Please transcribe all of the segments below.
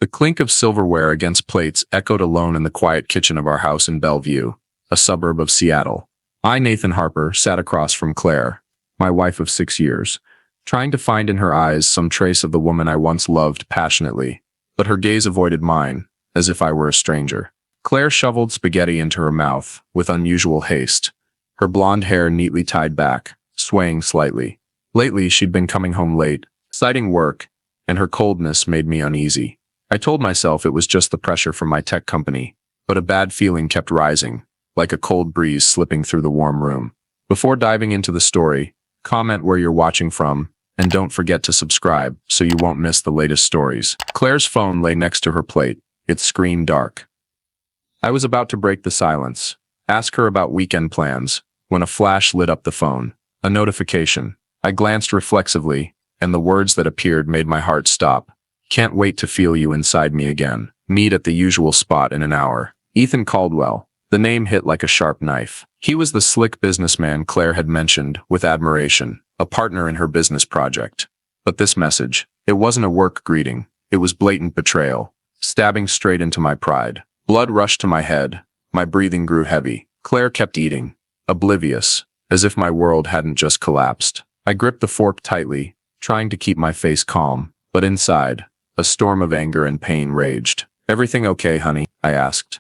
The clink of silverware against plates echoed alone in the quiet kitchen of our house in Bellevue, a suburb of Seattle. I, Nathan Harper, sat across from Claire, my wife of 6 years, trying to find in her eyes some trace of the woman I once loved passionately, but her gaze avoided mine, as if I were a stranger. Claire shoveled spaghetti into her mouth with unusual haste, her blonde hair neatly tied back, swaying slightly. Lately, she'd been coming home late, citing work, and her coldness made me uneasy. I told myself it was just the pressure from my tech company, but a bad feeling kept rising, like a cold breeze slipping through the warm room. Before diving into the story, comment where you're watching from, and don't forget to subscribe so you won't miss the latest stories. Claire's phone lay next to her plate, its screen dark. I was about to break the silence, ask her about weekend plans, when a flash lit up the phone. A notification. I glanced reflexively, and the words that appeared made my heart stop. Can't wait to feel you inside me again. Meet at the usual spot in an hour. Ethan Caldwell. The name hit like a sharp knife. He was the slick businessman Claire had mentioned with admiration, a partner in her business project. But this message, it wasn't a work greeting. It was blatant betrayal, stabbing straight into my pride. Blood rushed to my head. My breathing grew heavy. Claire kept eating, oblivious, as if my world hadn't just collapsed. I gripped the fork tightly, trying to keep my face calm, but inside, a storm of anger and pain raged. "Everything okay, honey?" I asked,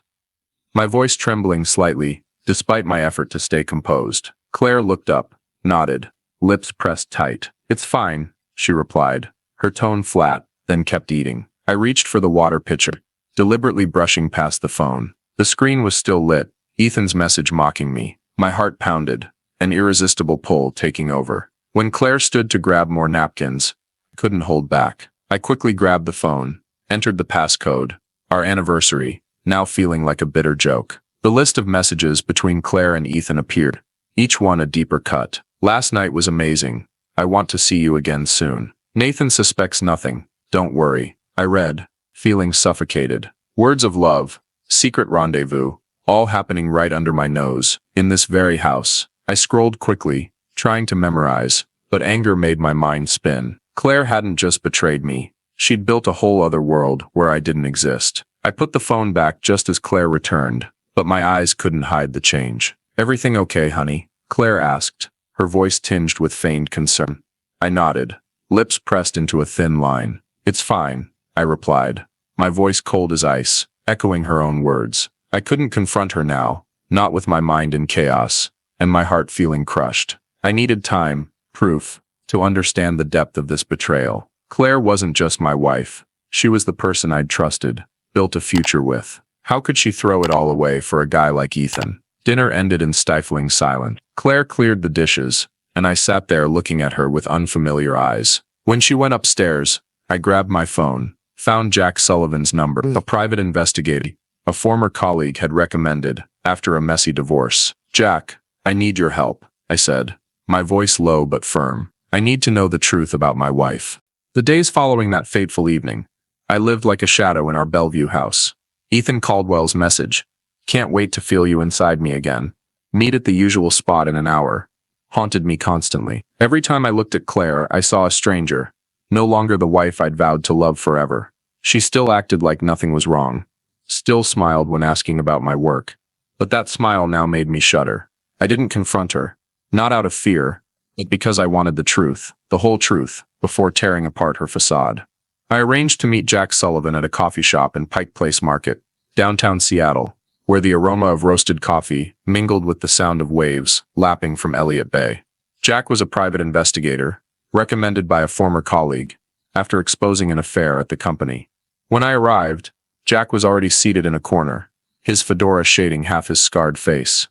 my voice trembling slightly, despite my effort to stay composed. Claire looked up, nodded, lips pressed tight. "It's fine," she replied, her tone flat, then kept eating. I reached for the water pitcher, deliberately brushing past the phone. The screen was still lit, Ethan's message mocking me. My heart pounded, an irresistible pull taking over. When Claire stood to grab more napkins, I couldn't hold back. I quickly grabbed the phone, entered the passcode, our anniversary, now feeling like a bitter joke. The list of messages between Claire and Ethan appeared, each one a deeper cut. "Last night was amazing. I want to see you again soon. Nathan suspects nothing. Don't worry," I read, feeling suffocated. Words of love, secret rendezvous, all happening right under my nose, in this very house. I scrolled quickly, trying to memorize, but anger made my mind spin. Claire hadn't just betrayed me. She'd built a whole other world where I didn't exist. I put the phone back just as Claire returned, but my eyes couldn't hide the change. "Everything okay, honey?" Claire asked, her voice tinged with feigned concern. I nodded, lips pressed into a thin line. "It's fine," I replied, my voice cold as ice, echoing her own words. I couldn't confront her now, not with my mind in chaos, and my heart feeling crushed. I needed time, proof, to understand the depth of this betrayal. Claire wasn't just my wife. She was the person I'd trusted, built a future with. How could she throw it all away for a guy like Ethan? Dinner ended in stifling silence. Claire cleared the dishes, and I sat there looking at her with unfamiliar eyes. When she went upstairs, I grabbed my phone, found Jack Sullivan's number, a private investigator a former colleague had recommended after a messy divorce. "Jack, I need your help," I said, my voice low but firm. "I need to know the truth about my wife." The days following that fateful evening, I lived like a shadow in our Bellevue house. Ethan Caldwell's message, "Can't wait to feel you inside me again. Meet at the usual spot in an hour," haunted me constantly. Every time I looked at Claire, I saw a stranger, no longer the wife I'd vowed to love forever. She still acted like nothing was wrong, still smiled when asking about my work, but that smile now made me shudder. I didn't confront her, not out of fear, but because I wanted the truth, the whole truth, before tearing apart her facade. I arranged to meet Jack Sullivan at a coffee shop in Pike Place Market, downtown Seattle, where the aroma of roasted coffee mingled with the sound of waves lapping from Elliott Bay. Jack was a private investigator, recommended by a former colleague, after exposing an affair at the company. When I arrived, Jack was already seated in a corner, his fedora shading half his scarred face.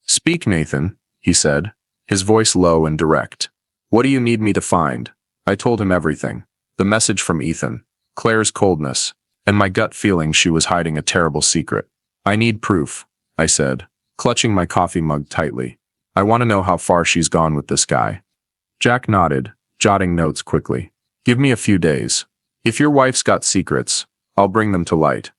"Speak, Nathan," he said, his voice low and direct. "What do you need me to find?" I told him everything. The message from Ethan, Claire's coldness, and my gut feeling she was hiding a terrible secret. "I need proof," I said, clutching my coffee mug tightly. "I want to know how far she's gone with this guy." Jack nodded, jotting notes quickly. "Give me a few days. If your wife's got secrets, I'll bring them to light."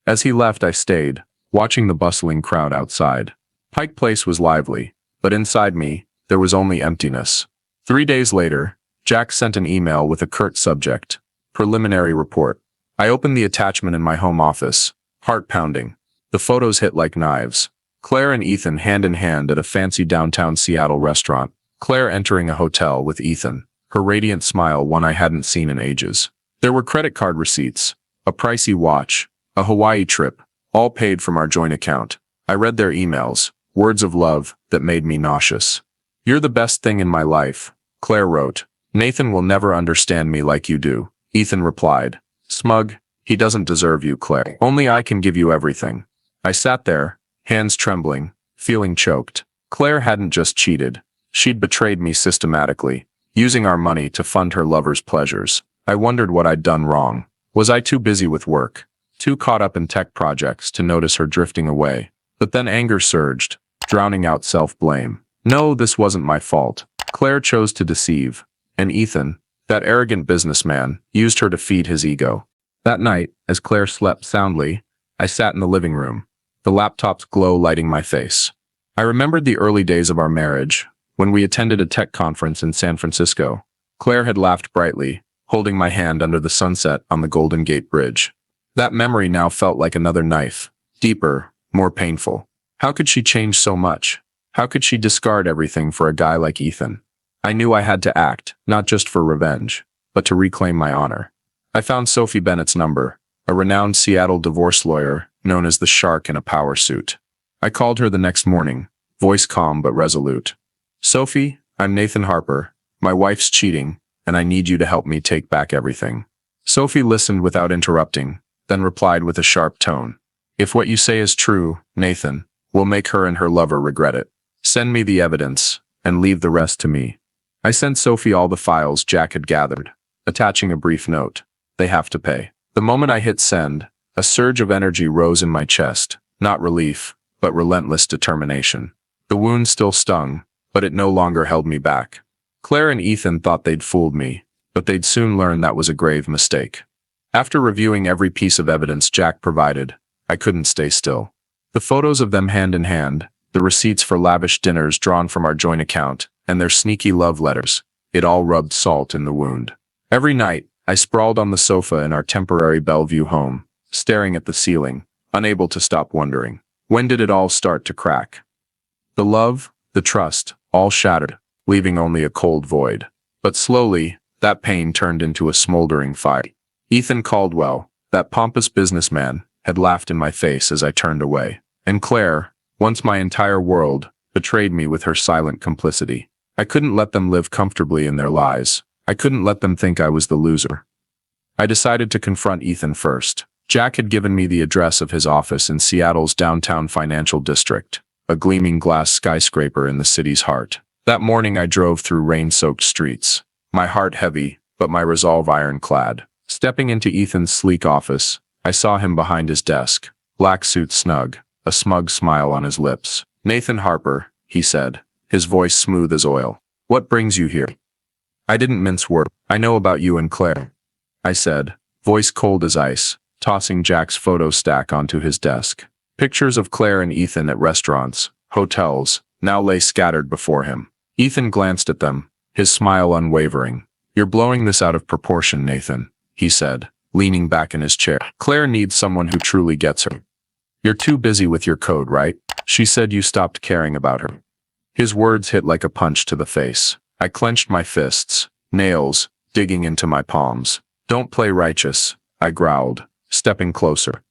As he left, I stayed, watching the bustling crowd outside. Pike Place was lively, but inside me, there was only emptiness. 3 days later, Jack sent an email with a curt subject, "Preliminary report." I opened the attachment in my home office, heart pounding. The photos hit like knives. Claire and Ethan hand in hand at a fancy downtown Seattle restaurant. Claire entering a hotel with Ethan, her radiant smile one I hadn't seen in ages. There were credit card receipts, a pricey watch, a Hawaii trip, all paid from our joint account. I read their emails, words of love that made me nauseous. "You're the best thing in my life," Claire wrote. "Nathan will never understand me like you do," Ethan replied. Smug, "He doesn't deserve you, Claire. Only I can give you everything." I sat there, hands trembling, feeling choked. Claire hadn't just cheated. She'd betrayed me systematically, using our money to fund her lover's pleasures. I wondered what I'd done wrong. Was I too busy with work, too caught up in tech projects to notice her drifting away? But then anger surged, drowning out self-blame. No, this wasn't my fault. Claire chose to deceive, and Ethan, that arrogant businessman, used her to feed his ego. That night, as Claire slept soundly, I sat in the living room, the laptop's glow lighting my face. I remembered the early days of our marriage, when we attended a tech conference in San Francisco. Claire had laughed brightly, holding my hand under the sunset on the Golden Gate Bridge. That memory now felt like another knife, deeper, more painful. How could she change so much? How could she discard everything for a guy like Ethan? I knew I had to act, not just for revenge, but to reclaim my honor. I found Sophie Bennett's number, a renowned Seattle divorce lawyer known as the Shark in a power suit. I called her the next morning, voice calm but resolute. "Sophie, I'm Nathan Harper. My wife's cheating, and I need you to help me take back everything." Sophie listened without interrupting, then replied with a sharp tone. "If what you say is true, Nathan, we'll make her and her lover regret it. Send me the evidence, and leave the rest to me." I sent Sophie all the files Jack had gathered, attaching a brief note. "They have to pay." The moment I hit send, a surge of energy rose in my chest, not relief, but relentless determination. The wound still stung, but it no longer held me back. Claire and Ethan thought they'd fooled me, but they'd soon learn that was a grave mistake. After reviewing every piece of evidence Jack provided, I couldn't stay still. The photos of them hand in hand, the receipts for lavish dinners drawn from our joint account, and their sneaky love letters, it all rubbed salt in the wound. Every night, I sprawled on the sofa in our temporary Bellevue home, staring at the ceiling, unable to stop wondering, when did it all start to crack? The love, the trust, all shattered, leaving only a cold void. But slowly, that pain turned into a smoldering fire. Ethan Caldwell, that pompous businessman, had laughed in my face as I turned away. And Claire, once my entire world, betrayed me with her silent complicity. I couldn't let them live comfortably in their lies. I couldn't let them think I was the loser. I decided to confront Ethan first. Jack had given me the address of his office in Seattle's downtown financial district, a gleaming glass skyscraper in the city's heart. That morning I drove through rain-soaked streets, my heart heavy, but my resolve ironclad. Stepping into Ethan's sleek office, I saw him behind his desk, black suit snug, a smug smile on his lips. "Nathan Harper," he said, his voice smooth as oil. "What brings you here?" I didn't mince words. "I know about you and Claire," I said, voice cold as ice, tossing Jack's photo stack onto his desk. Pictures of Claire and Ethan at restaurants, hotels, now lay scattered before him. Ethan glanced at them, his smile unwavering. "You're blowing this out of proportion, Nathan," he said, leaning back in his chair. "Claire needs someone who truly gets her. You're too busy with your code, right? She said you stopped caring about her." His words hit like a punch to the face. I clenched my fists, nails digging into my palms. "Don't play righteous," I growled, stepping closer.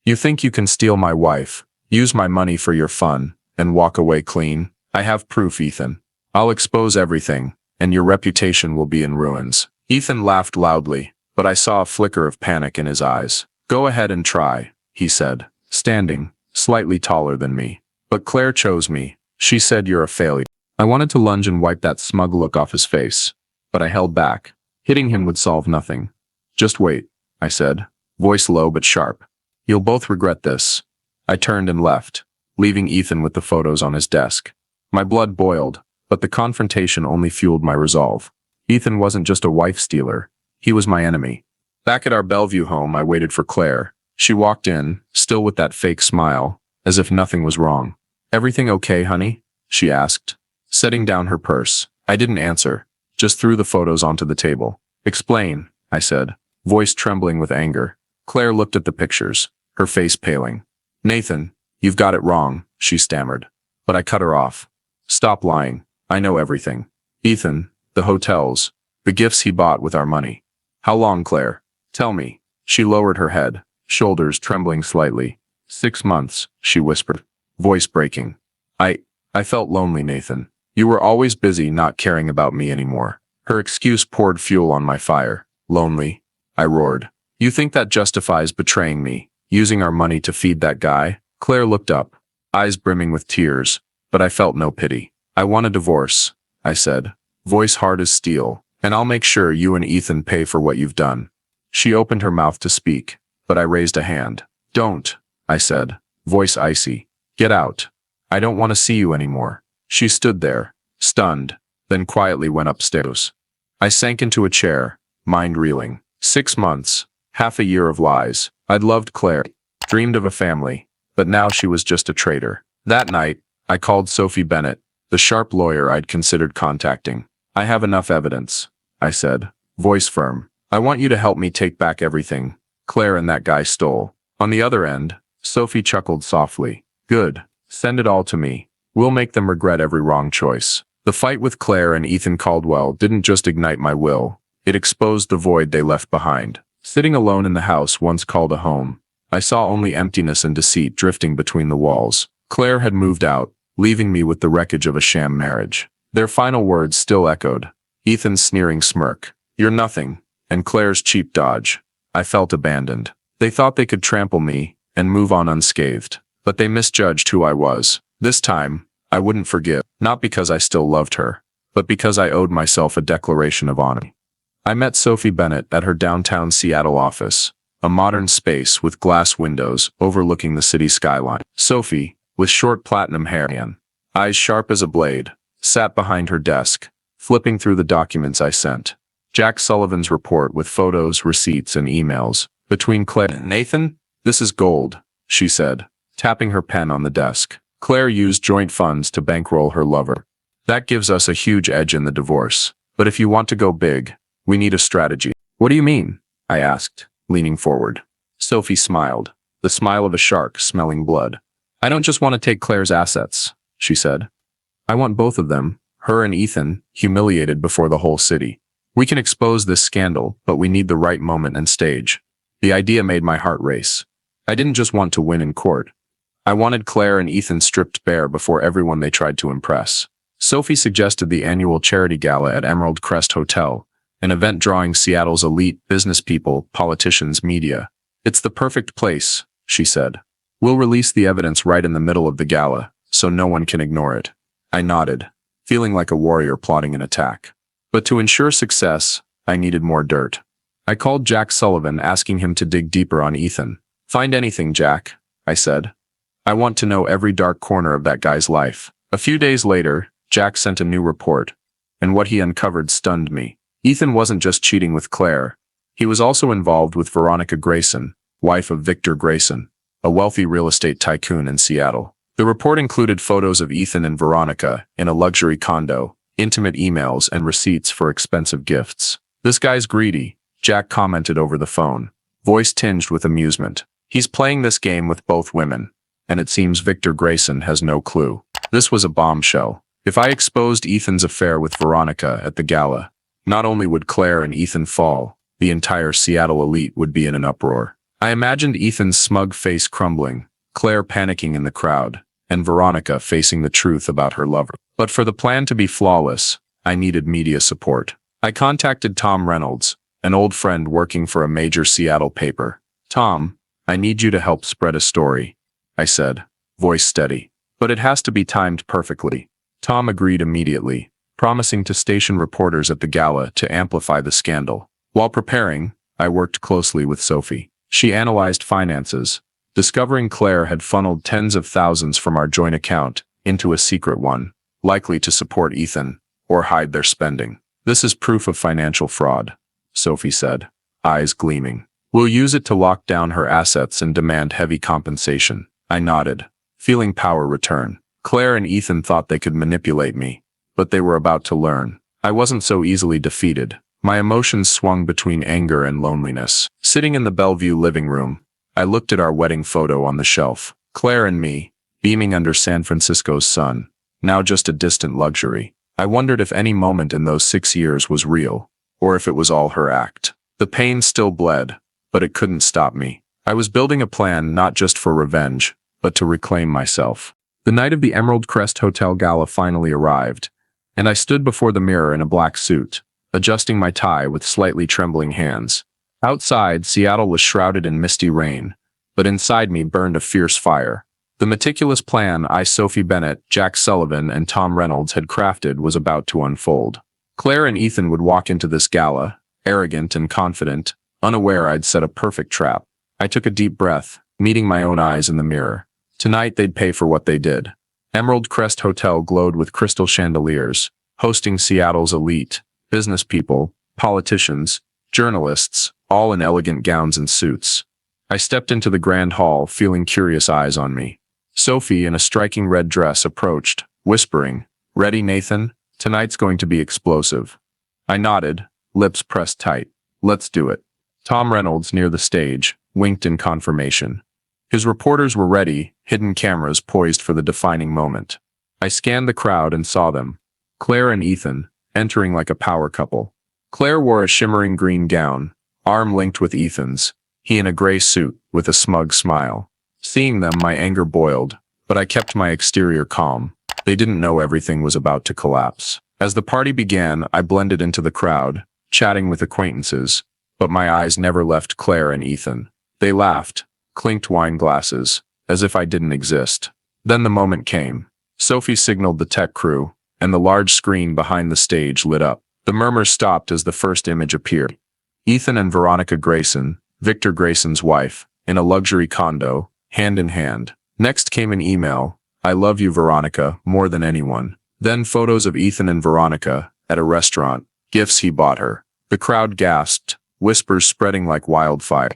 "You think you can steal my wife, use my money for your fun, and walk away clean? I have proof, Ethan. I'll expose everything, and your reputation will be in ruins." Ethan laughed loudly, but I saw a flicker of panic in his eyes. "Go ahead and try," he said, standing, slightly taller than me. "But Claire chose me. She said you're a failure." I wanted to lunge and wipe that smug look off his face, but I held back. Hitting him would solve nothing. "Just wait," I said, voice low but sharp. "You'll both regret this." I turned and left, leaving Ethan with the photos on his desk. My blood boiled, but the confrontation only fueled my resolve. Ethan wasn't just a wife stealer. He was my enemy. Back at our Bellevue home, I waited for Claire. She walked in, still with that fake smile, as if nothing was wrong. "Everything okay, honey?" she asked, setting down her purse. I didn't answer, just threw the photos onto the table. "Explain," I said, voice trembling with anger. Claire looked at the pictures, her face paling. Nathan, you've got it wrong, she stammered. But I cut her off. Stop lying. I know everything. Ethan, the hotels, the gifts he bought with our money. How long, Claire? Tell me. She lowered her head, shoulders trembling slightly. 6 months, she whispered, voice breaking. I felt lonely, Nathan. You were always busy not caring about me anymore. Her excuse poured fuel on my fire. Lonely? I roared. You think that justifies betraying me, using our money to feed that guy? Claire looked up, eyes brimming with tears, but I felt no pity. I want a divorce, I said, voice hard as steel, and I'll make sure you and Ethan pay for what you've done. She opened her mouth to speak, but I raised a hand. Don't, I said, voice icy. Get out. I don't want to see you anymore. She stood there, stunned, then quietly went upstairs. I sank into a chair, mind reeling. 6 months, half a year of lies. I'd loved Claire, dreamed of a family, but now she was just a traitor. That night, I called Sophie Bennett, the sharp lawyer I'd considered contacting. I have enough evidence, I said, voice firm. I want you to help me take back everything Claire and that guy stole. On the other end, Sophie chuckled softly. Good. Send it all to me. We'll make them regret every wrong choice. The fight with Claire and Ethan Caldwell didn't just ignite my will. It exposed the void they left behind. Sitting alone in the house once called a home, I saw only emptiness and deceit drifting between the walls. Claire had moved out, leaving me with the wreckage of a sham marriage. Their final words still echoed. Ethan's sneering smirk. You're nothing. And Claire's cheap dodge. I felt abandoned. They thought they could trample me and move on unscathed. But they misjudged who I was. This time, I wouldn't forgive, not because I still loved her, but because I owed myself a declaration of honor. I met Sophie Bennett at her downtown Seattle office, a modern space with glass windows overlooking the city skyline. Sophie, with short platinum hair and eyes sharp as a blade, sat behind her desk, flipping through the documents I sent. Jack Sullivan's report with photos, receipts, and emails. Between Claire and Nathan, this is gold, she said, tapping her pen on the desk. Claire used joint funds to bankroll her lover. That gives us a huge edge in the divorce. But if you want to go big, we need a strategy. What do you mean? I asked, leaning forward. Sophie smiled, the smile of a shark smelling blood. I don't just want to take Claire's assets, she said. I want both of them, her and Ethan, humiliated before the whole city. We can expose this scandal, but we need the right moment and stage. The idea made my heart race. I didn't just want to win in court. I wanted Claire and Ethan stripped bare before everyone they tried to impress. Sophie suggested the annual charity gala at Emerald Crest Hotel, an event drawing Seattle's elite business people, politicians, media. It's the perfect place, she said. We'll release the evidence right in the middle of the gala, so no one can ignore it. I nodded, feeling like a warrior plotting an attack. But to ensure success, I needed more dirt. I called Jack Sullivan, asking him to dig deeper on Ethan. Find anything, Jack, I said. I want to know every dark corner of that guy's life. A few days later, Jack sent a new report, and what he uncovered stunned me. Ethan wasn't just cheating with Claire. He was also involved with Veronica Grayson, wife of Victor Grayson, a wealthy real estate tycoon in Seattle. The report included photos of Ethan and Veronica in a luxury condo, intimate emails, and receipts for expensive gifts. This guy's greedy, Jack commented over the phone, voice tinged with amusement. He's playing this game with both women, and it seems Victor Grayson has no clue. This was a bombshell. If I exposed Ethan's affair with Veronica at the gala, not only would Claire and Ethan fall, the entire Seattle elite would be in an uproar. I imagined Ethan's smug face crumbling, Claire panicking in the crowd, and Veronica facing the truth about her lover. But for the plan to be flawless, I needed media support. I contacted Tom Reynolds, an old friend working for a major Seattle paper. Tom, I need you to help spread a story, I said, voice steady. But it has to be timed perfectly. Tom agreed immediately, promising to station reporters at the gala to amplify the scandal. While preparing, I worked closely with Sophie. She analyzed finances, discovering Claire had funneled tens of thousands from our joint account into a secret one, likely to support Ethan or hide their spending. This is proof of financial fraud, Sophie said, eyes gleaming. We'll use it to lock down her assets and demand heavy compensation. I nodded, feeling power return. Claire and Ethan thought they could manipulate me, but they were about to learn. I wasn't so easily defeated. My emotions swung between anger and loneliness. Sitting in the Bellevue living room, I looked at our wedding photo on the shelf. Claire and me, beaming under San Francisco's sun, now just a distant luxury. I wondered if any moment in those 6 years was real, or if it was all her act. The pain still bled, but it couldn't stop me. I was building a plan not just for revenge, but to reclaim myself. The night of the Emerald Crest Hotel Gala finally arrived, and I stood before the mirror in a black suit, adjusting my tie with slightly trembling hands. Outside, Seattle was shrouded in misty rain, but inside me burned a fierce fire. The meticulous plan Sophie Bennett, Jack Sullivan, and Tom Reynolds had crafted was about to unfold. Claire and Ethan would walk into this gala, arrogant and confident, unaware I'd set a perfect trap. I took a deep breath, meeting my own eyes in the mirror. Tonight they'd pay for what they did. Emerald Crest Hotel glowed with crystal chandeliers, hosting Seattle's elite, business people, politicians, journalists, all in elegant gowns and suits. I stepped into the grand hall, feeling curious eyes on me. Sophie, in a striking red dress, approached, whispering, "Ready, Nathan? Tonight's going to be explosive." I nodded, lips pressed tight. "Let's do it." Tom Reynolds, near the stage, winked in confirmation. His reporters were ready, hidden cameras poised for the defining moment. I scanned the crowd and saw them. Claire and Ethan, entering like a power couple. Claire wore a shimmering green gown, arm linked with Ethan's, he in a gray suit, with a smug smile. Seeing them, my anger boiled, but I kept my exterior calm. They didn't know everything was about to collapse. As the party began, I blended into the crowd, chatting with acquaintances, but my eyes never left Claire and Ethan. They laughed, clinked wine glasses, as if I didn't exist. Then the moment came. Sophie signaled the tech crew, and the large screen behind the stage lit up. The murmurs stopped as the first image appeared. Ethan and Veronica Grayson, Victor Grayson's wife, in a luxury condo, hand in hand. Next came an email, "I love you, Veronica, more than anyone." Then photos of Ethan and Veronica, at a restaurant, gifts he bought her. The crowd gasped, whispers spreading like wildfire.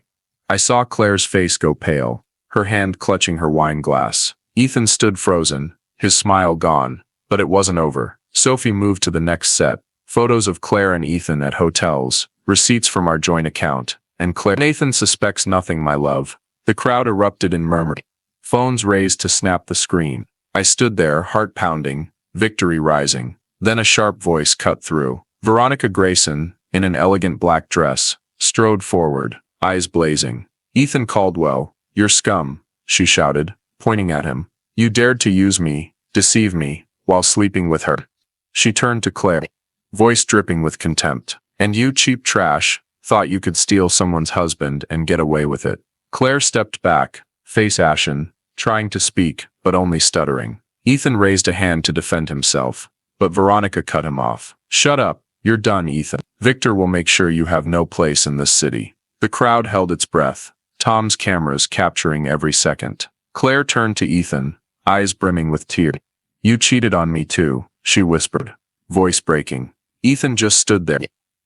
I saw Claire's face go pale, her hand clutching her wine glass. Ethan stood frozen, his smile gone, but it wasn't over. Sophie moved to the next set, photos of Claire and Ethan at hotels, receipts from our joint account, and Claire. "Nathan suspects nothing, my love." The crowd erupted in murmurs. Phones raised to snap the screen. I stood there, heart pounding, victory rising. Then a sharp voice cut through. Veronica Grayson, in an elegant black dress, strode forward, eyes blazing. "Ethan Caldwell, you're scum," she shouted, pointing at him. "You dared to use me, deceive me, while sleeping with her." She turned to Claire, voice dripping with contempt. "And you, cheap trash, thought you could steal someone's husband and get away with it." Claire stepped back, face ashen, trying to speak, but only stuttering. Ethan raised a hand to defend himself, but Veronica cut him off. "Shut up, you're done, Ethan. Victor will make sure you have no place in this city." The crowd held its breath, Tom's cameras capturing every second. Claire turned to Ethan, eyes brimming with tears. "You cheated on me too," she whispered, voice breaking. Ethan just stood there,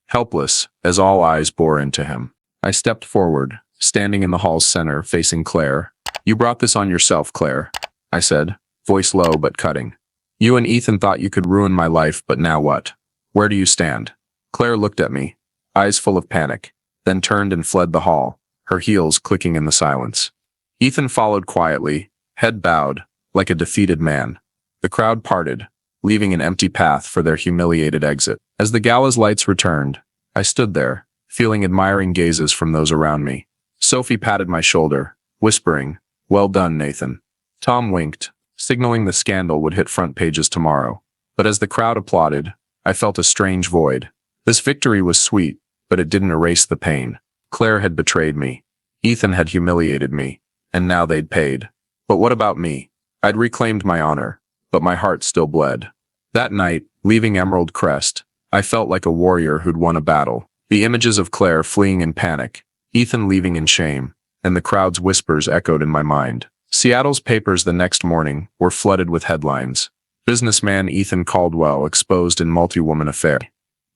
helpless, as all eyes bore into him. I stepped forward, standing in the hall's center, facing Claire. "You brought this on yourself, Claire," I said, voice low but cutting. "You and Ethan thought you could ruin my life, but now what? Where do you stand?" Claire looked at me, eyes full of panic, then turned and fled the hall, her heels clicking in the silence. Ethan followed quietly, head bowed, like a defeated man. The crowd parted, leaving an empty path for their humiliated exit. As the gala's lights returned, I stood there, feeling admiring gazes from those around me. Sophie patted my shoulder, whispering, "Well done, Nathan." Tom winked, signaling the scandal would hit front pages tomorrow. But as the crowd applauded, I felt a strange void. This victory was sweet, but it didn't erase the pain. Claire had betrayed me. Ethan had humiliated me, and now they'd paid. But what about me? I'd reclaimed my honor, but my heart still bled. That night, leaving Emerald Crest, I felt like a warrior who'd won a battle. The images of Claire fleeing in panic, Ethan leaving in shame, and the crowd's whispers echoed in my mind. Seattle's papers the next morning were flooded with headlines. Businessman Ethan Caldwell exposed in multi-woman affair.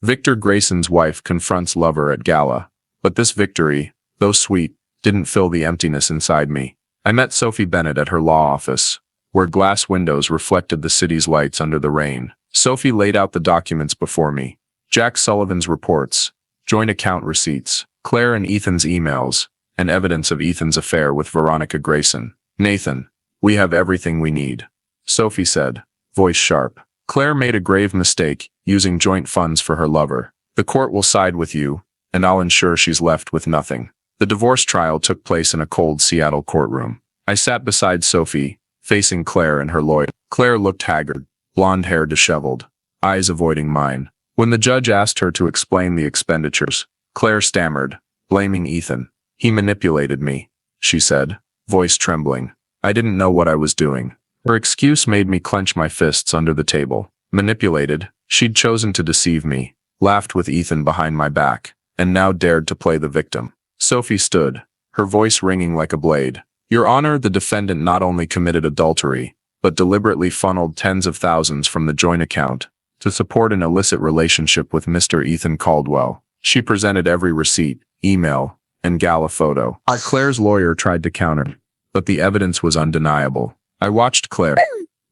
Victor Grayson's wife confronts lover at gala. But this victory, though sweet, didn't fill the emptiness inside me. I met Sophie Bennett at her law office, where glass windows reflected the city's lights under the rain. Sophie laid out the documents before me. Jack Sullivan's reports, joint account receipts, Claire and Ethan's emails, and evidence of Ethan's affair with Veronica Grayson. Nathan, we have everything we need, Sophie said, voice sharp. Claire made a grave mistake, using joint funds for her lover. The court will side with you, and I'll ensure she's left with nothing. The divorce trial took place in a cold Seattle courtroom. I sat beside Sophie, facing Claire and her lawyer. Claire looked haggard, blonde hair disheveled, eyes avoiding mine. When the judge asked her to explain the expenditures, Claire stammered, blaming Ethan. He manipulated me, she said, voice trembling. I didn't know what I was doing. Her excuse made me clench my fists under the table. Manipulated, she'd chosen to deceive me, laughed with Ethan behind my back, and now dared to play the victim. Sophie stood, her voice ringing like a blade. Your Honor, the defendant not only committed adultery, but deliberately funneled tens of thousands from the joint account to support an illicit relationship with Mr. Ethan Caldwell. She presented every receipt, email, and gala photo. Claire's lawyer tried to counter, but the evidence was undeniable. I watched Claire,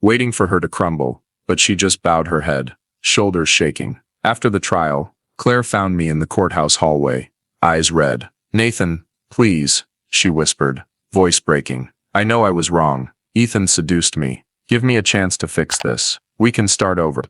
waiting for her to crumble, but she just bowed her head, shoulders shaking. After the trial, Claire found me in the courthouse hallway, eyes red. Nathan, please, she whispered, voice breaking. I know I was wrong. Ethan seduced me. Give me a chance to fix this. We can start over.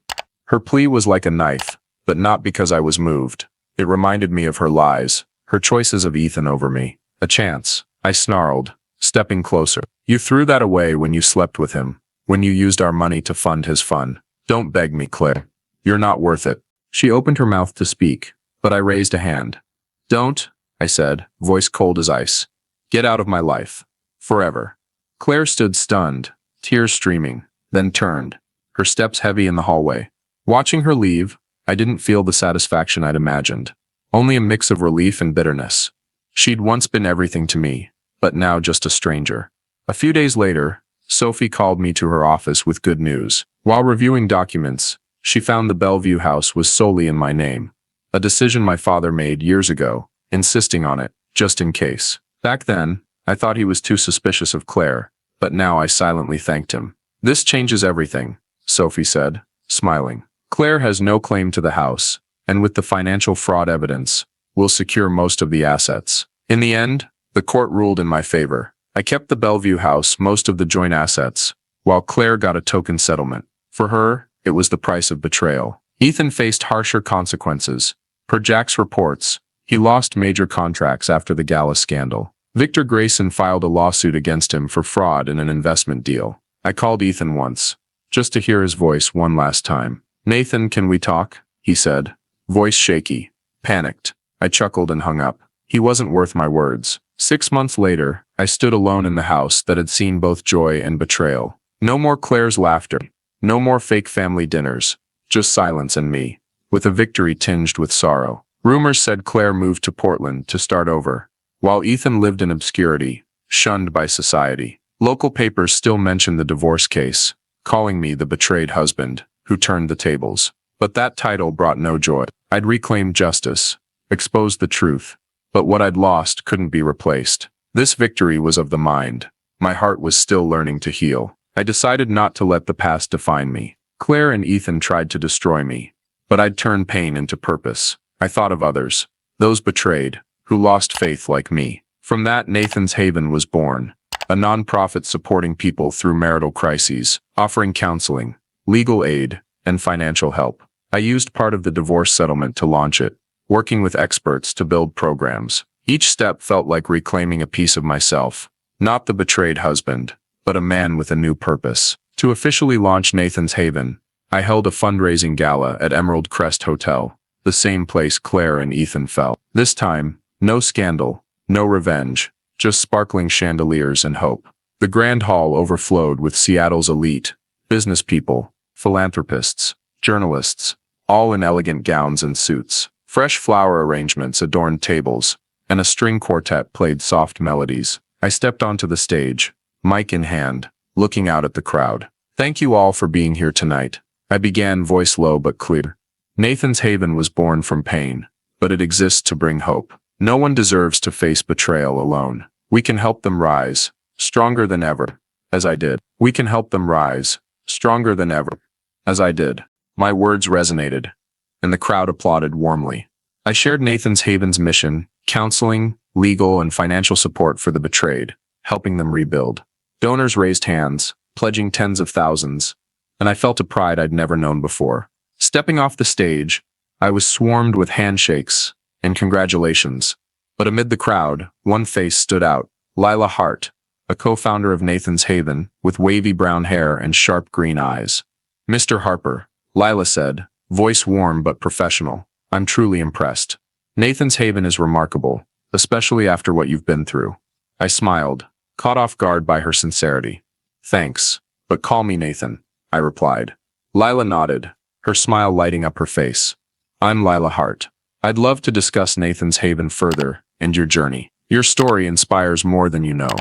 Her plea was like a knife, but not because I was moved. It reminded me of her lies, her choices of Ethan over me. A chance, I snarled, stepping closer. You threw that away when you slept with him, when you used our money to fund his fun. Don't beg me, Claire. You're not worth it. She opened her mouth to speak, but I raised a hand. Don't, I said, voice cold as ice. Get out of my life. Forever. Claire stood stunned, tears streaming, then turned, her steps heavy in the hallway. Watching her leave, I didn't feel the satisfaction I'd imagined. Only a mix of relief and bitterness. She'd once been everything to me, but now just a stranger. A few days later, Sophie called me to her office with good news. While reviewing documents, she found the Bellevue house was solely in my name. A decision my father made years ago, insisting on it, just in case. Back then, I thought he was too suspicious of Claire, but now I silently thanked him. This changes everything, Sophie said, smiling. Claire has no claim to the house, and with the financial fraud evidence, we'll secure most of the assets. In the end, the court ruled in my favor. I kept the Bellevue house, most of the joint assets, while Claire got a token settlement. For her, it was the price of betrayal. Ethan faced harsher consequences. Per Jack's reports, he lost major contracts after the gala scandal. Victor Grayson filed a lawsuit against him for fraud in an investment deal. I called Ethan once, just to hear his voice one last time. Nathan, can we talk? He said, voice shaky, panicked. I chuckled and hung up. He wasn't worth my words. 6 months later, I stood alone in the house that had seen both joy and betrayal. No more Claire's laughter. No more fake family dinners. Just silence and me, with a victory tinged with sorrow. Rumors said Claire moved to Portland to start over, while Ethan lived in obscurity, shunned by society. Local papers still mentioned the divorce case, calling me the betrayed husband, who turned the tables. But that title brought no joy. I'd reclaimed justice, exposed the truth, but what I'd lost couldn't be replaced. This victory was of the mind. My heart was still learning to heal. I decided not to let the past define me. Claire and Ethan tried to destroy me, but I'd turn pain into purpose. I thought of others, those betrayed, who lost faith like me. From that, Nathan's Haven was born, a non-profit supporting people through marital crises, offering counseling, legal aid, and financial help. I used part of the divorce settlement to launch it, working with experts to build programs. Each step felt like reclaiming a piece of myself, not the betrayed husband, but a man with a new purpose. To officially launch Nathan's Haven, I held a fundraising gala at Emerald Crest Hotel, the same place Claire and Ethan fell. This time, no scandal, no revenge, just sparkling chandeliers and hope. The grand hall overflowed with Seattle's elite, business people, philanthropists, journalists, all in elegant gowns and suits. Fresh flower arrangements adorned tables, and a string quartet played soft melodies. I stepped onto the stage, mic in hand, looking out at the crowd. Thank you all for being here tonight. I began, voice low but clear. Nathan's Haven was born from pain, but it exists to bring hope. No one deserves to face betrayal alone. We can help them rise, stronger than ever, as I did. We can help them rise, stronger than ever, as I did. My words resonated, and the crowd applauded warmly. I shared Nathan's Haven's mission, counseling, legal, and financial support for the betrayed, helping them rebuild. Donors raised hands, pledging tens of thousands, and I felt a pride I'd never known before. Stepping off the stage, I was swarmed with handshakes and congratulations. But amid the crowd, one face stood out, Lila Hart, a co-founder of Nathan's Haven, with wavy brown hair and sharp green eyes. Mr. Harper, Lila said, voice warm but professional, I'm truly impressed. Nathan's Haven is remarkable, especially after what you've been through. I smiled, caught off guard by her sincerity. Thanks, but call me Nathan, I replied. Lila nodded, her smile lighting up her face. I'm Lila Hart. I'd love to discuss Nathan's Haven further, and your journey. Your story inspires more than you know.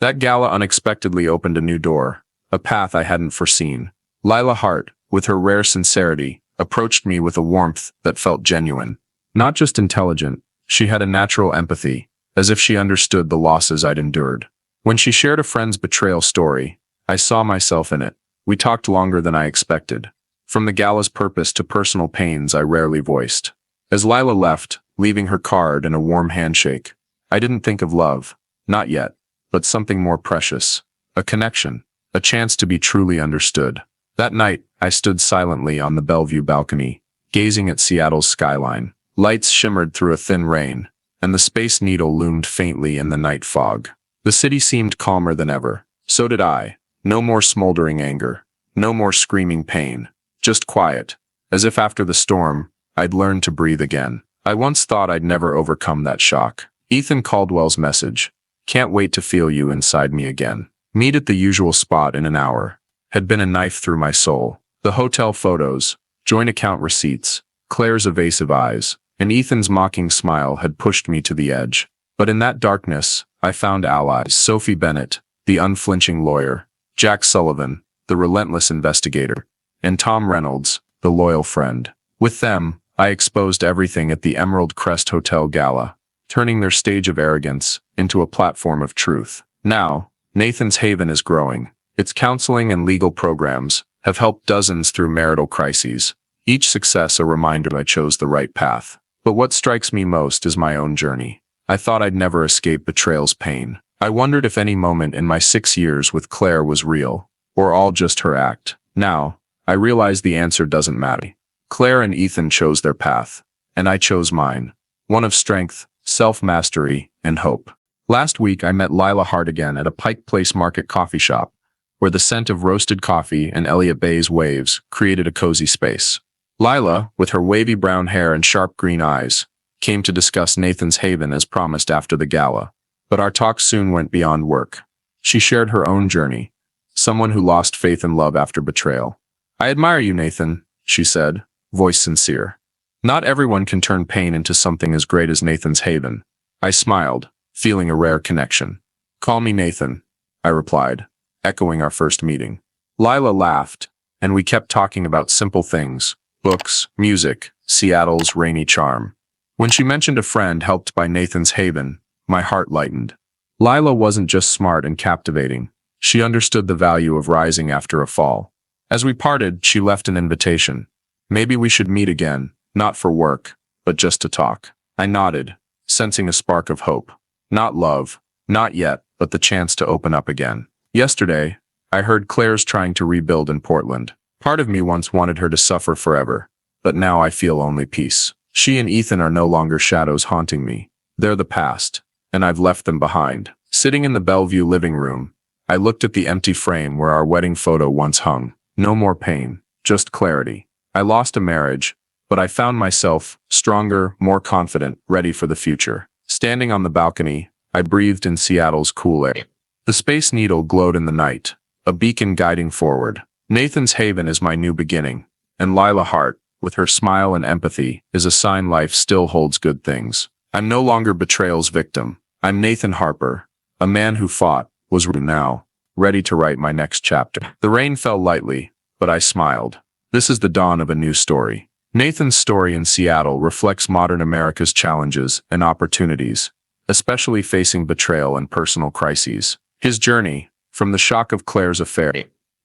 That gala unexpectedly opened a new door, a path I hadn't foreseen. Lila Hart, with her rare sincerity, approached me with a warmth that felt genuine. Not just intelligent, she had a natural empathy, as if she understood the losses I'd endured. When she shared a friend's betrayal story, I saw myself in it. We talked longer than I expected. From the gala's purpose to personal pains I rarely voiced. As Lila left, leaving her card and a warm handshake, I didn't think of love, not yet, but something more precious. A connection, a chance to be truly understood. That night, I stood silently on the Bellevue balcony, gazing at Seattle's skyline. Lights shimmered through a thin rain, and the Space Needle loomed faintly in the night fog. The city seemed calmer than ever. So did I. No more smoldering anger. No more screaming pain. Just quiet. As if after the storm, I'd learned to breathe again. I once thought I'd never overcome that shock. Ethan Caldwell's message, can't wait to feel you inside me again. Meet at the usual spot in an hour, had been a knife through my soul. The hotel photos, joint account receipts, Claire's evasive eyes, and Ethan's mocking smile had pushed me to the edge. But in that darkness, I found allies. Sophie Bennett, the unflinching lawyer, Jack Sullivan, the relentless investigator, and Tom Reynolds, the loyal friend. With them, I exposed everything at the Emerald Crest Hotel Gala, turning their stage of arrogance into a platform of truth. Now, Nathan's Haven is growing. Its counseling and legal programs have helped dozens through marital crises. Each success a reminder I chose the right path. But what strikes me most is my own journey. I thought I'd never escape betrayal's pain. I wondered if any moment in my 6 years with Claire was real, or all just her act. Now, I realize the answer doesn't matter. Claire and Ethan chose their path, and I chose mine. One of strength, self-mastery, and hope. Last week I met Lila Hart again at a Pike Place Market coffee shop, where the scent of roasted coffee and Elliott Bay's waves created a cozy space. Lila, with her wavy brown hair and sharp green eyes, came to discuss Nathan's Haven as promised after the gala. But our talk soon went beyond work. She shared her own journey, someone who lost faith and love after betrayal. I admire you, Nathan, she said, voice sincere. Not everyone can turn pain into something as great as Nathan's Haven. I smiled, feeling a rare connection. Call me Nathan, I replied, echoing our first meeting. Lila laughed, and we kept talking about simple things, books, music, Seattle's rainy charm. When she mentioned a friend helped by Nathan's Haven, my heart lightened. Lila wasn't just smart and captivating. She understood the value of rising after a fall. As we parted, she left an invitation. Maybe we should meet again, not for work, but just to talk. I nodded, sensing a spark of hope. Not love, not yet, but the chance to open up again. Yesterday, I heard Claire's trying to rebuild in Portland. Part of me once wanted her to suffer forever, but now I feel only peace. She and Ethan are no longer shadows haunting me. They're the past, and I've left them behind. Sitting in the Bellevue living room, I looked at the empty frame where our wedding photo once hung. No more pain, just clarity. I lost a marriage, but I found myself stronger, more confident, ready for the future. Standing on the balcony, I breathed in Seattle's cool air. The Space Needle glowed in the night, a beacon guiding forward. Nathan's Haven is my new beginning, and Lila Hart, with her smile and empathy, is a sign life still holds good things. I'm no longer betrayal's victim. I'm Nathan Harper, a man who fought, was now, ready to write my next chapter. The rain fell lightly, but I smiled. This is the dawn of a new story. Nathan's story in Seattle reflects modern America's challenges and opportunities, especially facing betrayal and personal crises. His journey, from the shock of Claire's affair,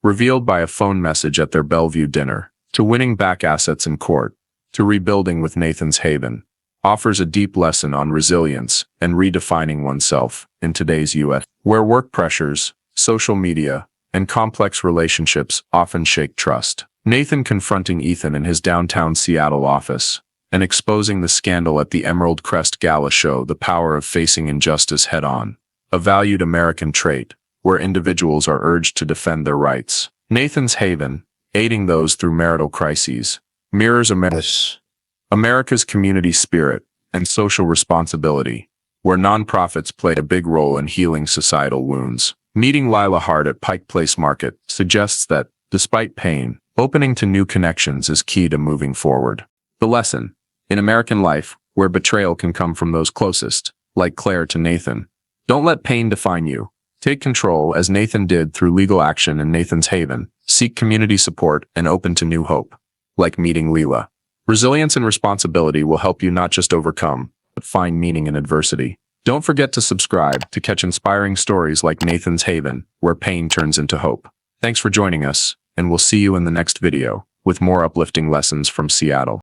revealed by a phone message at their Bellevue dinner, to winning back assets in court, to rebuilding with Nathan's Haven, offers a deep lesson on resilience and redefining oneself in today's U.S., where work pressures, social media, and complex relationships often shake trust. Nathan confronting Ethan in his downtown Seattle office and exposing the scandal at the Emerald Crest Gala show the power of facing injustice head-on, a valued American trait where individuals are urged to defend their rights. Nathan's Haven, aiding those through marital crises, mirrors America's community spirit and social responsibility, where nonprofits play a big role in healing societal wounds. Meeting Lila Hart at Pike Place Market suggests that, despite pain, opening to new connections is key to moving forward. The lesson: in American life, where betrayal can come from those closest, like Claire to Nathan, don't let pain define you. Take control as Nathan did through legal action in Nathan's Haven. Seek community support and open to new hope, like meeting Leela. Resilience and responsibility will help you not just overcome, but find meaning in adversity. Don't forget to subscribe to catch inspiring stories like Nathan's Haven, where pain turns into hope. Thanks for joining us, and we'll see you in the next video with more uplifting lessons from Seattle.